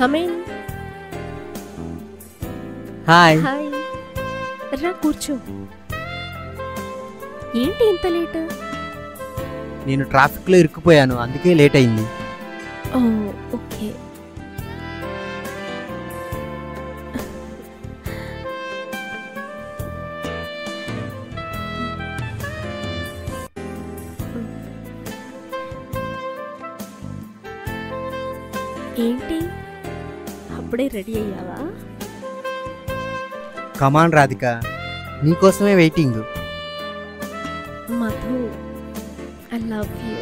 Come in. Hi. Hi. రా కూర్చో. ఏంటి ఇంత లేట్? నేను ట్రాఫిక్లో ఇరుక్కుపోయాను, అందుకే లేట్ అయింది. ఓ ఓకే. ఏంటి అప్పుడే రెడీ అయ్యావా? కమాన్ రాధిక, నీకోసమే waiting. Madhu, I love you.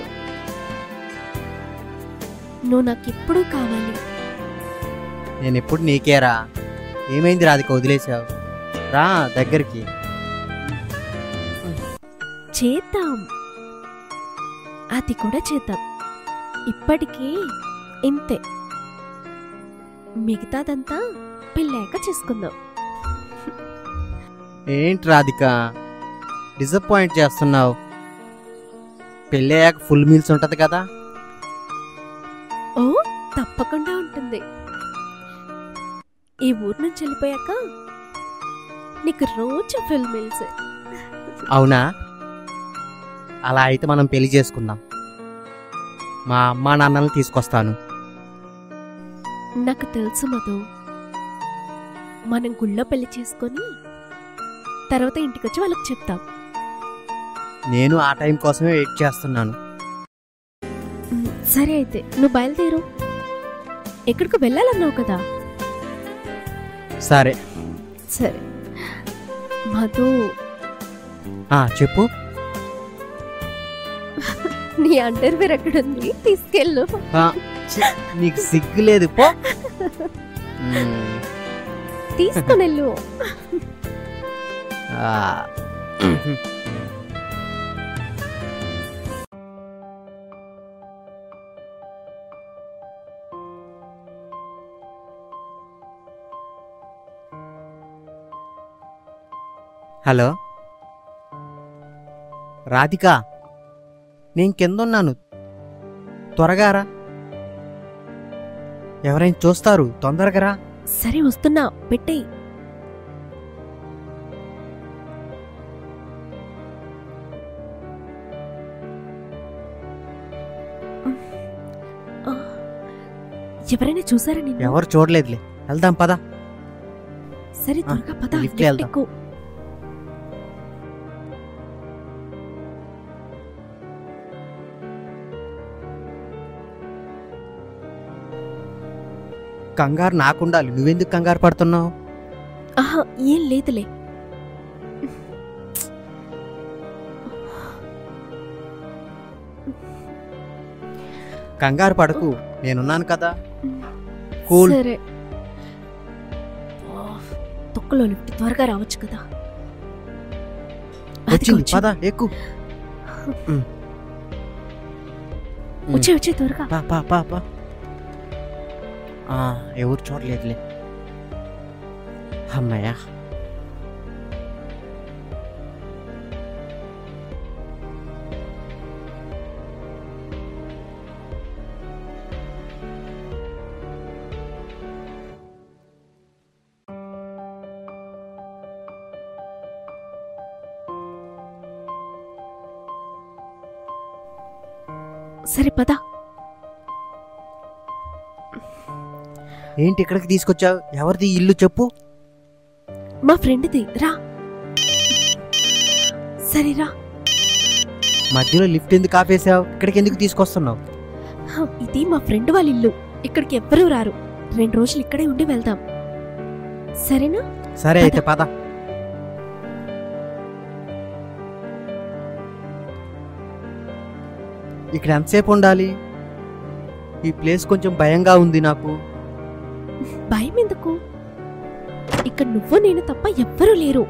నువ్వు నాకు ఇప్పుడు కావాలి. నేను ఎప్పుడు నీకేరా. ఏమైంది రాధిక, వదిలేసావు? రా దగ్గరికి. చేద్దాం, అది కూడా చేద్దాం. ఇప్పటికీ ఇంతే, మిగతాదంతా పెళ్ళాక చేసుకుందాం. ఏంటి రాధిక డిసప్పాయింట్ చేస్తున్నావు? పెళ్ళయ్యాక ఫుల్ మీల్స్ ఉంటది కదా. ఓ తప్పకుండా ఉంటుంది. ఈ ఊరు నుంచి వెళ్ళిపోయాక నీకు రోజు ఫుల్ మీల్స్. అవునా? అలా అయితే మనం పెళ్లి చేసుకుందాం. మా అమ్మా నాన్నల్ని తీసుకొస్తాను. నాకు తెలుసు మధు, మనం గుళ్ళో పెళ్లి చేసుకొని తర్వాత ఇంటికొచ్చి వాళ్ళకి చెప్తాం. నేను ఆ టైం కోసమే వెయిట్ చేస్తున్నాను. సరే అయితే నువ్వు బయలుదేరు. ఎక్కడికి వెళ్ళాలన్నావు కదా. సరే సరే మధు, చెప్పు. నీ అండర్వేర్ ఎక్కడుంది, తీసుకెళ్ళు. నీకు సిగ్గు లేదు, పో. తీసుకుని వెళ్ళు. హలో రాధిక, నేను కింద ఉన్నాను, త్వరగా రా. ఎవరైనా చూస్తారు, తొందరగా రా. సరే వస్తున్నా, పెట్టేయ్. ఎవరైనా చూసారా నిన్ను? ఎవరు చూడలేదులే, వెళ్దాం పద. సరే త్వరగా పద, లిఫ్ట్ వెళ్దాం. ఎక్కు. కంగారు నాకుండాలి, నువ్వెందుకు కంగారు పడుతున్నావు? ఆహా ఏం లేదులే. కంగారు పడకు, నేనున్నాను కదా. కూల్. సరే తొక్కలో లిఫ్ట్, త్వరగా రావచ్చు కదా. వచ్చింది, పద ఎక్కు. వచ్చే త్వరగా. ఎవరు చూడలేదులే. అమ్మయ్యా. సరే పద. ఏంటి ఇక్కడికి తీసుకొచ్చావు? ఎవరిది ఇల్లు చెప్పు. మా ఫ్రెండ్ది, రా. సరే రా. మధ్యలో లిఫ్ట్ ఎందుకు ఆపేసావు? ఇక్కడికి ఎందుకు తీసుకొస్తున్నావు? ఇది మా ఫ్రెండ్ వాళ్ళ ఇల్లు, ఇక్కడికి ఎవ్వరూ రారు. 2 రోజులు ఇక్కడే ఉండి వెళ్దాం, సరేనా? సరే అయితే పద. ఇక్కడ ఎంతసేపు ఉండాలి? ఈ ప్లేస్ కొంచెం భయంగా ఉంది నాకు. భయం ఎందుకు? ఇక్కడ నువ్వు నేను తప్ప ఎవ్వరూ లేరు.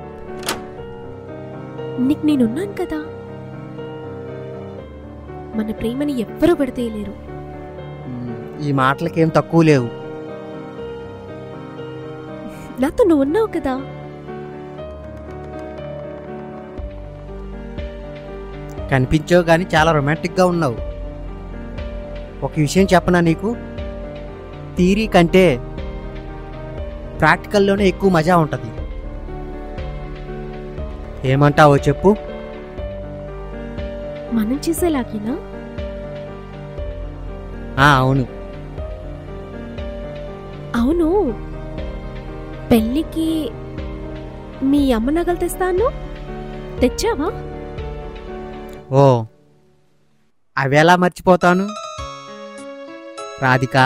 నీకు నేనున్నాను కదా. మన ప్రేమని ఎవ్వరూ పెడతేయలేరు. ఈ మాటలకేం తక్కువ లేవు. నాతో నువ్వు ఉన్నావు కదా. కనిపించావు కానీ చాలా రొమాంటిక్ గా ఉన్నావు. ఒక విషయం చెప్పనా నీకు? థియరీ కంటే ప్రాక్టికల్లోనే ఎక్కువ మజా ఉంటుంది. ఏమంటావో చెప్పు. మనం చేసేలాగేనా? అవును. అవును, పెళ్ళికి మీ అమ్మ నగలు తెస్తాను, తెచ్చావా? ఓ, అవి ఎలా మర్చిపోతాను రాధిక.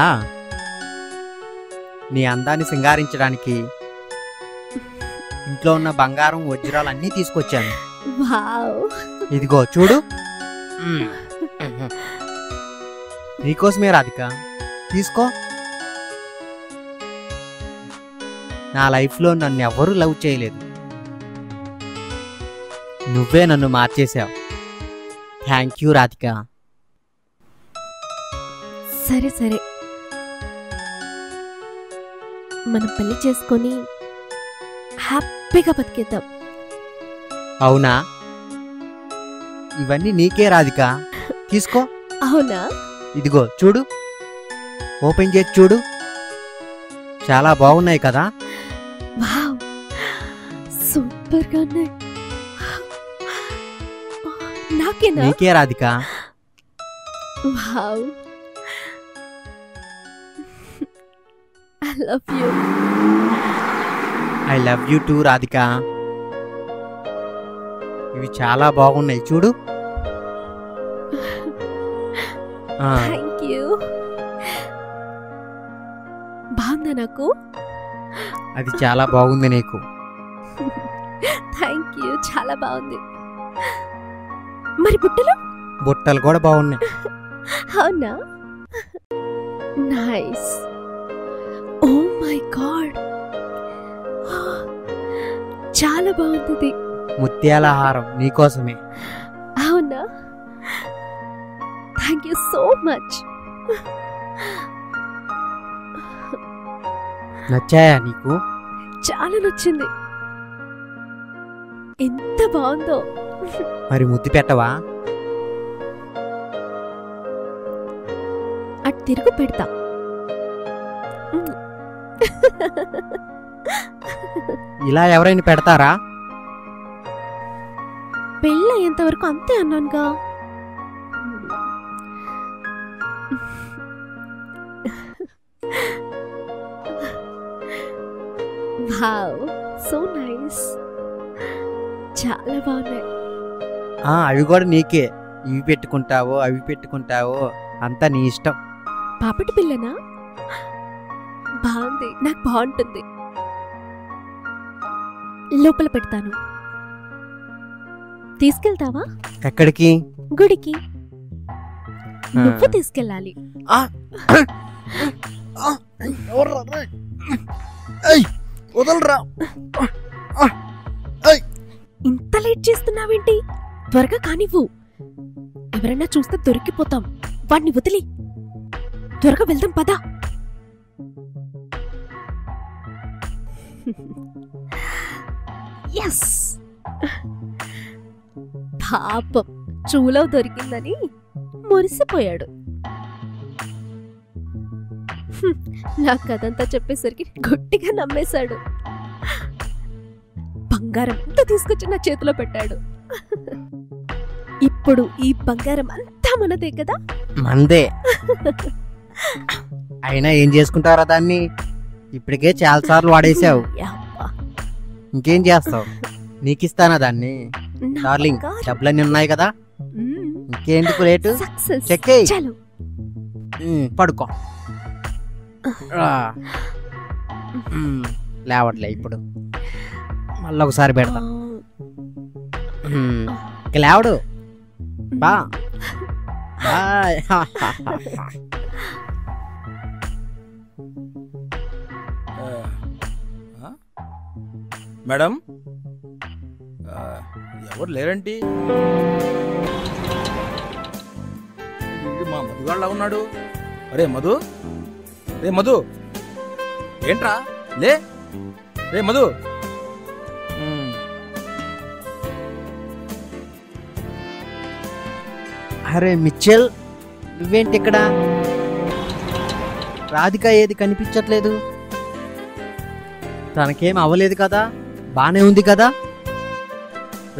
నీ అందాన్ని సింగారించడానికి ఇంట్లో ఉన్న బంగారం వజ్రాలన్నీ తీసుకొచ్చాను. వావ్, ఇదిగో చూడు. నీకోసమే రాధిక, తీసుకో. నా లైఫ్లో నన్ను ఎవ్వరూ లవ్ చేయలేదు, నువ్వే నన్ను మార్చేశావు. Thank you Radhika. సరే సరే, మనం పెళ్లి చేసుకొని హ్యాపీగా బతికేద్దాం. అవునా? ఇవన్నీ నీకే రాధిక, తీసుకో. అవునా? ఇదిగో చూడు, ఓపెన్ చేసి చూడు. చాలా బాగున్నాయి కదా? వావ్, సూపర్ గా ఉన్నాయి. నాకేనా? నీకే Radhika. Wow, I love you. I love you two Radhika. ఇవి చాలా బాగున్నాయి చూడు. Thank you. బాగుందా నాకు? అది చాలా బాగుంది నీకు. థ్యాంక్ యూ, చాలా బాగుంది. మరి బుట్టలు? బుట్టలు కూడా బాగున్నాయి. అవునా? నైస్. ఓ మై గాడ్, చాలా బాగుంది. ముత్యాల హారం నీకోసమే. అవునా? Thank you so much. నచ్చాయా నీకు? చాలా నచ్చింది. ఎంత బాగుందో. మరి ముద్దు పెట్టవా? అటు తిరుగు పెడతా. ఇలా ఎవరైనా పెడతారా? పెళ్ళయ్యేంత వరకు అంతే అన్నానుగా. Wow, so nice. చాలా బాగున్నాయి. అవి కూడా నీకే. ఇవి పెట్టుకుంటావో అవి పెట్టుకుంటావో అంతా నీ ఇష్టం. పాపటి పిల్లనా? బాగుంది, నాకు బాగుంటుంది. లోపల పెడతాను. తీసుకెళ్తావా? ఎక్కడికి? గుడికి. నువ్వు తీసుకెళ్ళాలి. వదలరా. ఇంత లేట్ చేస్తున్నావేంటి? త్వరగా కానివ్వు, ఎవరైనా చూస్తే దొరికిపోతాం. వాడిని వదిలి త్వరగా వెళ్దాం, పదా. ఎస్, పాపం చూలో దొరికిందని మురిసిపోయాడు. నా కథంతా చెప్పేసరికి గట్టిగా నమ్మేశాడు. బంగారం అంతా తీసుకొచ్చి నా చేతిలో పెట్టాడు. ఇప్పుడు ఈ బంగారం అంతా మనదే కదా? మందే. అయినా ఏం చేసుకుంటారా దాన్ని? ఇప్పటికే చాలా సార్లు వాడేసావు. ఇంకేం చేస్తావు? నీకిస్తానా దాన్ని? డార్లింగ్, డబ్బులన్నీ ఉన్నాయి కదా, ఇంకేందుకు లేటు? చెక్కే, పడుకో. లేవట్లే ఇప్పుడు, మళ్ళీ ఒకసారి పెడతా. లేవడు. బా బాయ్. మేడం, ఎవరు లేరంటి? మా మధుగాళ్ళ ఉన్నాడు. అరే మధు, రే మధు, ఏంట్రా? లే రే మధు. అరే మిచెల్, నువ్వేంటి ఇక్కడ? రాధిక ఏది కనిపించట్లేదు? తనకేం అవ్వలేదు కదా, బానే ఉంది కదా?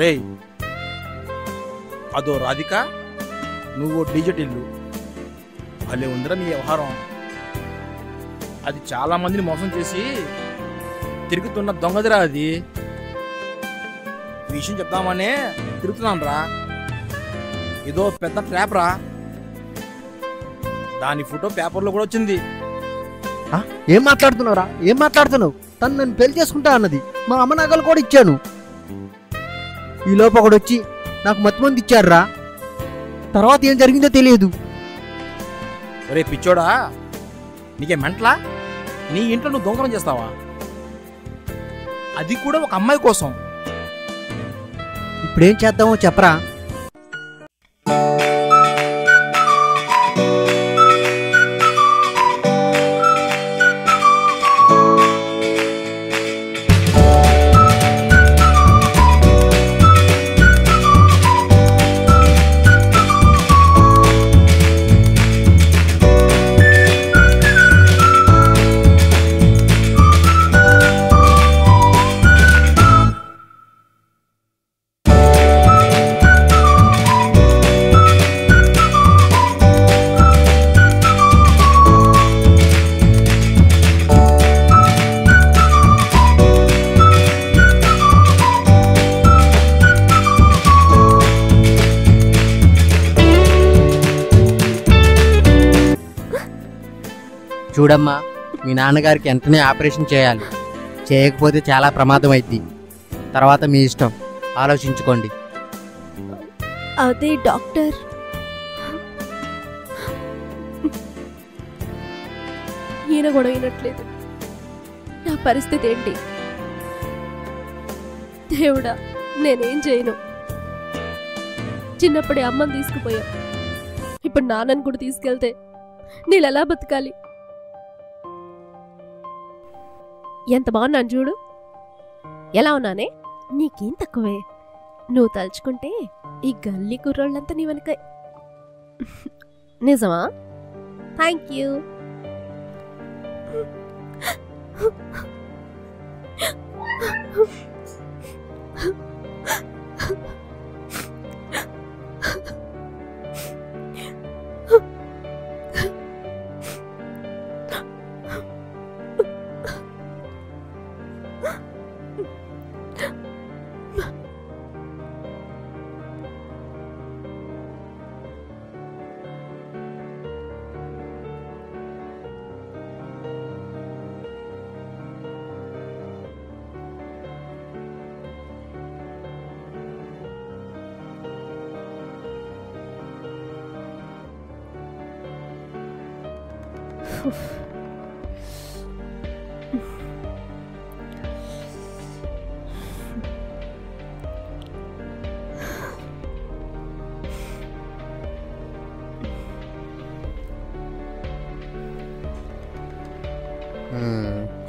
రేయ్, అదో రాధిక, నువ్వు డిజిటల్ భలే ఉందిరా నీ వ్యవహారం. అది చాలా మందిని మోసం చేసి తిరుగుతున్న దొంగదిరా అది. ఈ విషయం చెప్దామనే తిరుగుతున్నాను రా. ఏదో పెద్ద ట్రాప్ రా. దాని ఫోటో పేపర్లో కూడా వచ్చింది. ఏం మాట్లాడుతున్నావురా? ఏం మాట్లాడుతున్నావు? తను నన్ను పెళ్లి చేసుకుంటా అన్నది. మా అమ్మ నగలు కూడా ఇచ్చాను. ఈ లోపు ఒకడు వచ్చి నాకు మత్తు మంది ఇచ్చాడురా. తర్వాత ఏం జరిగిందో తెలియదు. రే పిచ్చోడా, నీకే మెంటలా? నీ ఇంట్లో నువ్వు దొంగతనం చేస్తావా? అది కూడా ఒక అమ్మాయి కోసం. ఇప్పుడేం చేద్దామో చెప్పరా? చూడమ్మా, మీ నాన్నగారికి వెంటనే ఆపరేషన్ చేయాలి. చేయకపోతే చాలా ప్రమాదం అయింది. తర్వాత మీ ఇష్టం, ఆలోచించుకోండి. అదే డాక్టర్, ఈయన కూడా వినట్లేదు. నా పరిస్థితి ఏంటి? దేవుడా, నేనేం చేయను. చిన్నప్పుడే అమ్మని తీసుకుపోయా, ఇప్పుడు నాన్నని కూడా తీసుకెళ్తే నేను ఎలా బతకాలి? ఎంత బాగున్నాను చూడు. ఎలా ఉన్నానే? నీకేం తక్కువే. నువ్వు తలుచుకుంటే ఈ గల్లీ కుర్రోళ్ళంతా నీ వెనక. నిజమా? Thank you.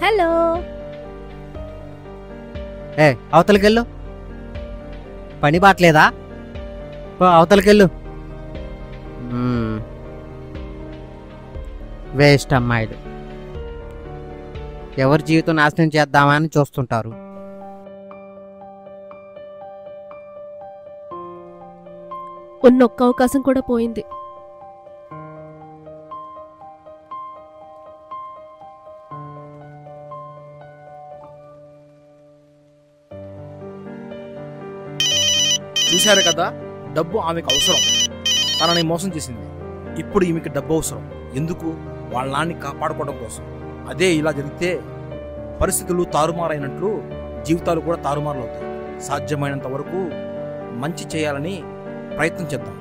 హలో. అవతలకెళ్ళు. పని బాట్లేదా? అవతలకెళ్ళు. వేస్ట్ అమ్మాయిలు. ఎవరి జీవితం నాశనం చేద్దామా అని చూస్తుంటారు. ఉన్న ఒక్క అవకాశం కూడా పోయింది. చూశారు కదా, డబ్బు ఆమెకు అవసరం. తనని మోసం చేసింది. ఇప్పుడు ఈమెకి డబ్బు అవసరం. ఎందుకు? వాళ్ళ నాన్ని కాపాడుకోవడం కోసం. అదే ఇలా జరిగితే పరిస్థితులు తారుమారైనట్లు జీవితాలు కూడా తారుమారులు అవుతాయి. సాధ్యమైనంత వరకు మంచి చేయాలని ప్రయత్నం చేద్దాం.